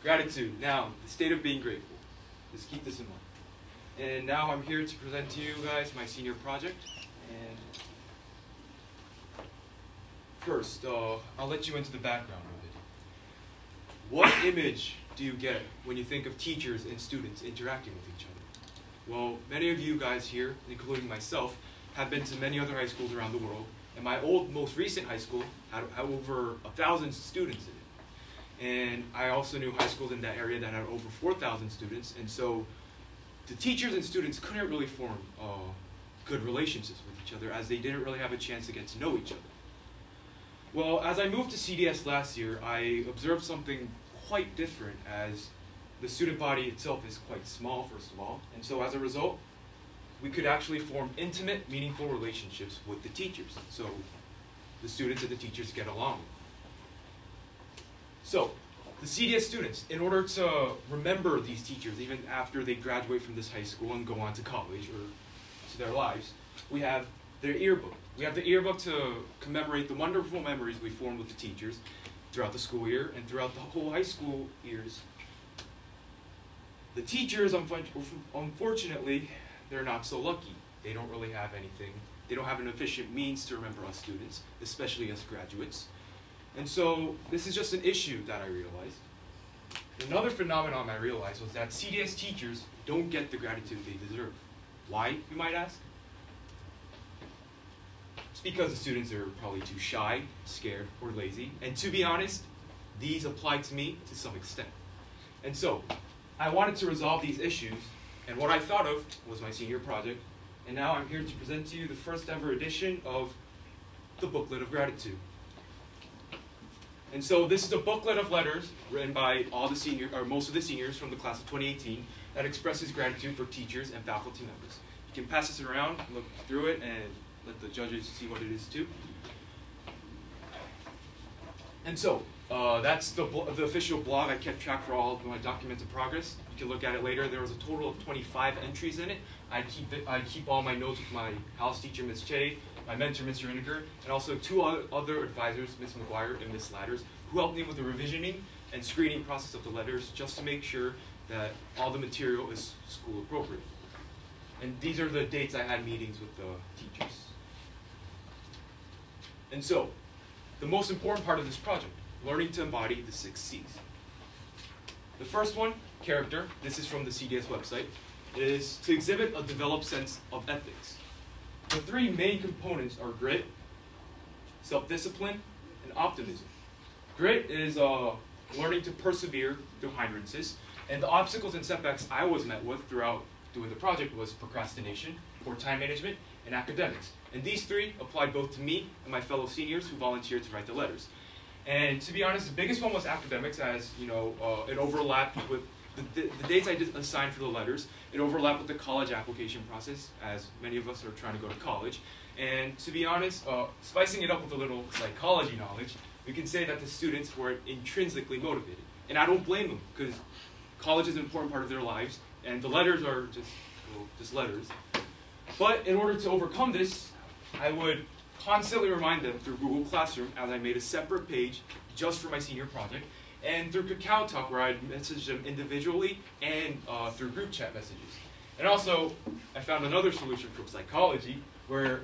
Gratitude. Now, the state of being grateful. Just keep this in mind. And now I'm here to present to you guys my senior project. And first, I'll let you into the background of it. What image do you get when you think of teachers and students interacting with each other? Well, many of you guys here, including myself, have been to many other high schools around the world. And my most recent high school had over 1,000 students in it. And I also knew high schools in that area that had over 4,000 students. And so the teachers and students couldn't really form good relationships with each other, as they didn't really have a chance to get to know each other. Well, as I moved to CDS last year, I observed something quite different, as the student body itself is quite small, first of all. And so as a result, we could actually form intimate, meaningful relationships with the teachers. So the students and the teachers get along. So the CDS students, in order to remember these teachers, even after they graduate from this high school and go on to college or to their lives, we have their yearbook. We have the yearbook to commemorate the wonderful memories we formed with the teachers throughout the school year and throughout the whole high school years. The teachers, unfortunately, they're not so lucky. They don't really have anything. They don't have an efficient means to remember us students, especially us graduates. And so this is just an issue that I realized. Another phenomenon I realized was that CDS teachers don't get the gratitude they deserve. Why, you might ask? It's because the students are probably too shy, scared, or lazy. And to be honest, these apply to me to some extent. And so I wanted to resolve these issues, and what I thought of was my senior project. And now I'm here to present to you the first ever edition of the Booklet of Gratitude. And so this is a booklet of letters written by all the seniors, or most of the seniors from the class of 2018, that expresses gratitude for teachers and faculty members. You can pass this around, look through it, and let the judges see what it is too. And so that's the official blog. I kept track for all of my documents in progress. You can look at it later. There was a total of 25 entries in it. I keep all my notes with my house teacher, Ms. Che, my mentor, Mr. Iniger, and also two other advisors, Ms. McGuire and Ms. Ladders, who helped me with the revisioning and screening process of the letters, just to make sure that all the material is school appropriate. And these are the dates I had meetings with the teachers. And so, the most important part of this project, learning to embody the 6 C's. The first one, character. This is from the CDS website. It is to exhibit a developed sense of ethics. The 3 main components are grit, self-discipline, and optimism. Grit is learning to persevere through hindrances, and the obstacles and setbacks I was met with throughout doing the project was procrastination, poor time management, and academics. And these 3 applied both to me and my fellow seniors who volunteered to write the letters. And to be honest, the biggest one was academics, as you know, it overlapped with the dates I assigned for the letters. It overlapped with the college application process, as many of us are trying to go to college. And to be honest, spicing it up with a little psychology knowledge, we can say that the students were intrinsically motivated. And I don't blame them, because college is an important part of their lives, and the letters are just letters. But in order to overcome this, I would constantly remind them through Google Classroom, as I made a separate page just for my senior project, and through Kakao Talk, where I'd message them individually and through group chat messages. And also, I found another solution from psychology, where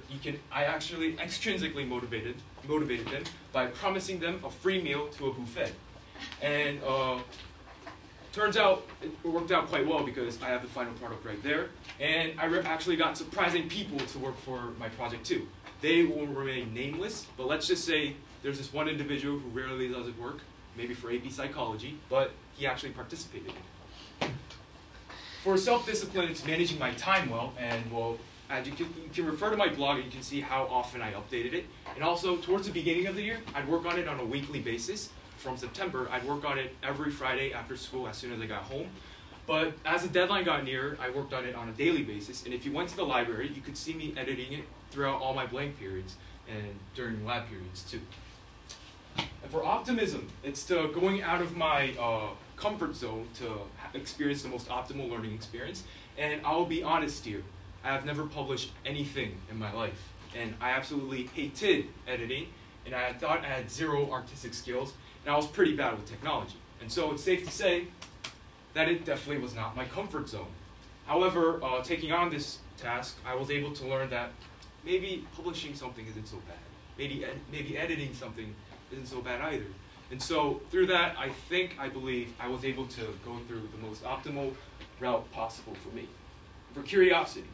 I actually extrinsically motivated them by promising them a free meal to a buffet. And turns out it worked out quite well, because I have the final product right there. And I actually got surprising people to work for my project too. They will remain nameless, but let's just say there's this one individual who rarely does his work, maybe for AP Psychology, but he actually participated in it. For self-discipline, it's managing my time well, and well, as you can refer to my blog and you can see how often I updated it. And also, towards the beginning of the year, I'd work on it on a weekly basis. From September, I'd work on it every Friday after school as soon as I got home. But as the deadline got near, I worked on it on a daily basis. And if you went to the library, you could see me editing it throughout all my blank periods and during lab periods too. And for optimism, it's to going out of my comfort zone to experience the most optimal learning experience. And I'll be honest here, I have never published anything in my life. And I absolutely hated editing, and I thought I had 0 artistic skills, and I was pretty bad with technology. And so it's safe to say that it definitely was not my comfort zone. However, taking on this task, I was able to learn that maybe publishing something isn't so bad. Maybe editing something isn't so bad either. And so through that, I believe I was able to go through the most optimal route possible for me. For curiosity,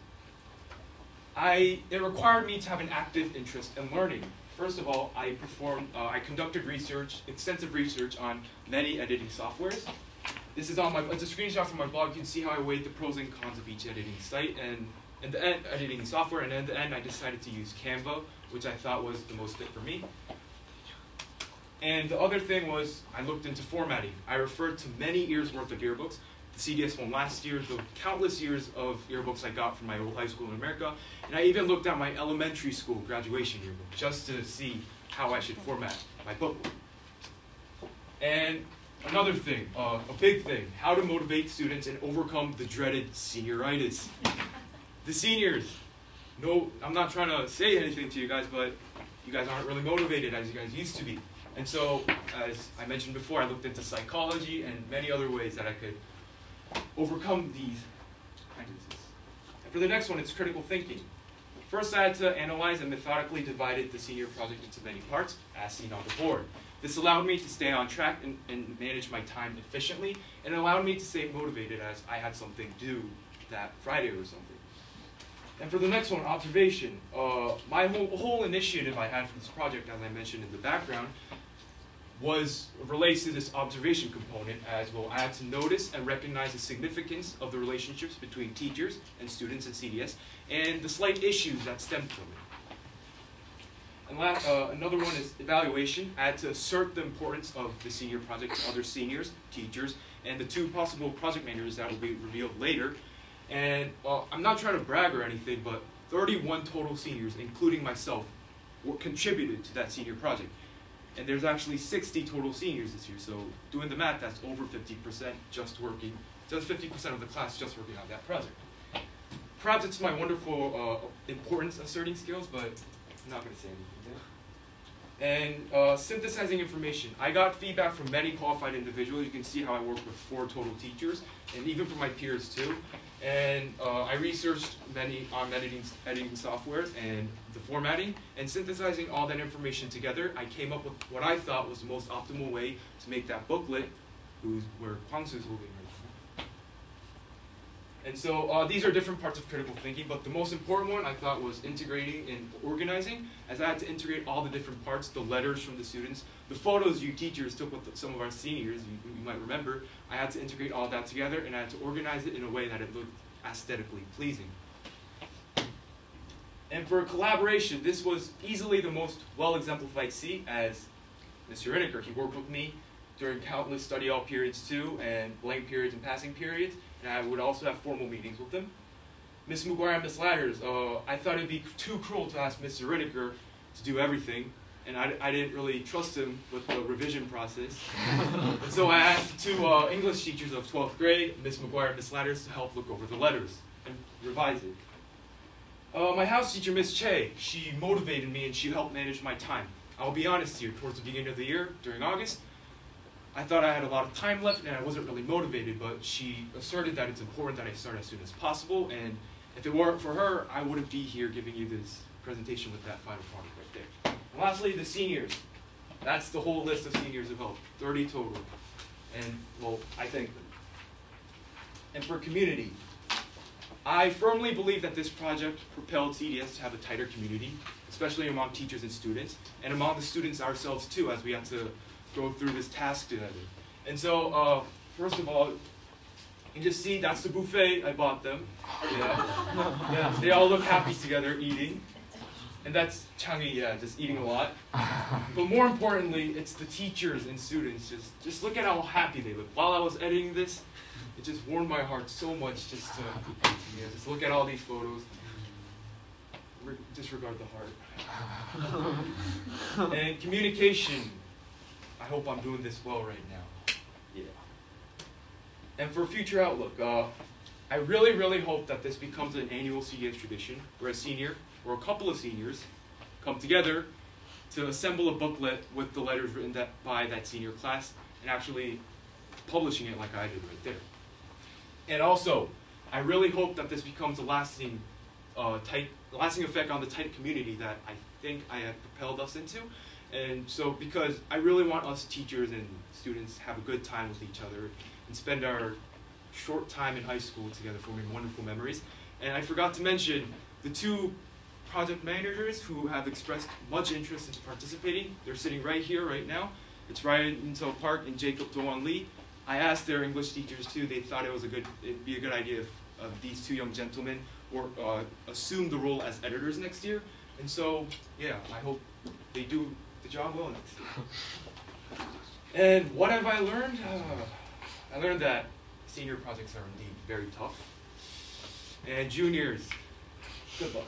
it required me to have an active interest in learning. First of all, I conducted extensive research on many editing softwares. This is it's a screenshot from my blog. You can see how I weighed the pros and cons of each editing site and editing software. And in the end, I decided to use Canva, which I thought was the most fit for me. And the other thing was I looked into formatting. I referred to many years worth of yearbooks, the CDS one last year, the countless years of yearbooks I got from my old high school in America, and I even looked at my elementary school graduation yearbook just to see how I should format my booklet. And another thing, a big thing, how to motivate students and overcome the dreaded senioritis. The seniors. No, I'm not trying to say anything to you guys, but you guys aren't really motivated as you guys used to be. And so, as I mentioned before, I looked into psychology and many other ways that I could overcome these prejudices. And for the next one, it's critical thinking. First, I had to analyze and methodically divided the senior project into many parts, as seen on the board. This allowed me to stay on track and manage my time efficiently, and it allowed me to stay motivated as I had something due that Friday or something. And for the next one, observation. My whole initiative I had for this project, as I mentioned in the background, relates to this observation component, as well. I had to notice and recognize the significance of the relationships between teachers and students in CDS, and the slight issues that stemmed from it. And another one is evaluation. I had to assert the importance of the senior project to other seniors, teachers, and the 2 possible project managers that will be revealed later. And I'm not trying to brag or anything, but 31 total seniors, including myself, contributed to that senior project. And there's actually 60 total seniors this year, so doing the math, that's over 50% just 50% of the class just working on that project. Perhaps it's my wonderful importance asserting skills, but I'm not going to say anything there. And synthesizing information. I got feedback from many qualified individuals. You can see how I work with 4 total teachers, and even from my peers too. And I researched many on editing softwares and the formatting, and synthesizing all that information together, I came up with what I thought was the most optimal way to make that booklet, where Kwangsu's holding right now. And so these are different parts of critical thinking, but the most important one I thought was integrating and organizing, as I had to integrate all the different parts, the letters from the students, the photos you teachers took with some of our seniors, you might remember. I had to integrate all that together, and I had to organize it in a way that it looked aesthetically pleasing. And for collaboration, this was easily the most well-exemplified C, as Mr. Rinneker, he worked with me during countless study hall periods too, and blank periods and passing periods, and I would also have formal meetings with them. Ms. McGuire and Ms. Ladders, I thought it'd be too cruel to ask Mr. Rinneker to do everything, and I didn't really trust him with the revision process. And so I asked 2 English teachers of 12th grade, Ms. McGuire and Ms. Ladders, to help look over the letters and revise it. My house teacher, Ms. Che, she motivated me and she helped manage my time. I'll be honest here, towards the beginning of the year, during August, I thought I had a lot of time left and I wasn't really motivated, but she asserted that it's important that I start as soon as possible, and if it weren't for her, I wouldn't be here giving you this presentation with that final product right there. And lastly, the seniors. That's the whole list of seniors who helped, 30 total. And, well, I thank them. And for community, I firmly believe that this project propelled CDS to have a tighter community, especially among teachers and students, and among the students ourselves too, as we had to go through this task together. And so, first of all, you can just see that's the buffet. I bought them. Yeah. Yeah. They all look happy together eating. And that's Changi, yeah, just eating a lot. But more importantly, it's the teachers and students. Just look at how happy they look. While I was editing this, it just warmed my heart so much just to just look at all these photos. Disregard the heart. And communication. I hope I'm doing this well right now. Yeah. And for future outlook, I really, really hope that this becomes an annual CDS tradition where a senior or a couple of seniors come together to assemble a booklet with the letters written by that senior class and actually publishing it like I did right there. And also, I really hope that this becomes a lasting effect on the tight community that I think I have propelled us into. And so, because I really want us teachers and students to have a good time with each other and spend our short time in high school together forming wonderful memories. And I forgot to mention the two project managers who have expressed much interest in participating. They're sitting right here, right now. It's Ryan Intel Park and Jacob Doan Lee. I asked their English teachers too. They thought it'd be a good idea if these two young gentlemen assume the role as editors next year. And so, yeah, I hope they do the job well next year. And what have I learned? I learned that senior projects are indeed very tough. And juniors, good luck.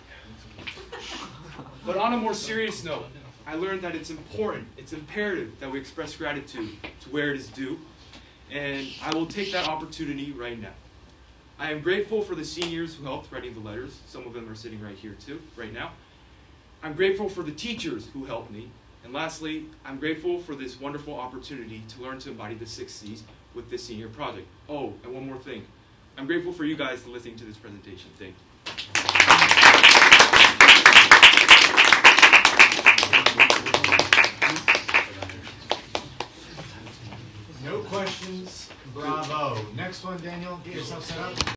But on a more serious note, I learned that it's important, it's imperative that we express gratitude to where it is due. And I will take that opportunity right now. I am grateful for the seniors who helped writing the letters. Some of them are sitting right here too, right now. I'm grateful for the teachers who helped me. And lastly, I'm grateful for this wonderful opportunity to learn to embody the 6 C's with this senior project. Oh, and one more thing. I'm grateful for you guys for listening to this presentation. Thank you. No questions. Bravo. Next one, Daniel. Get yourself set up.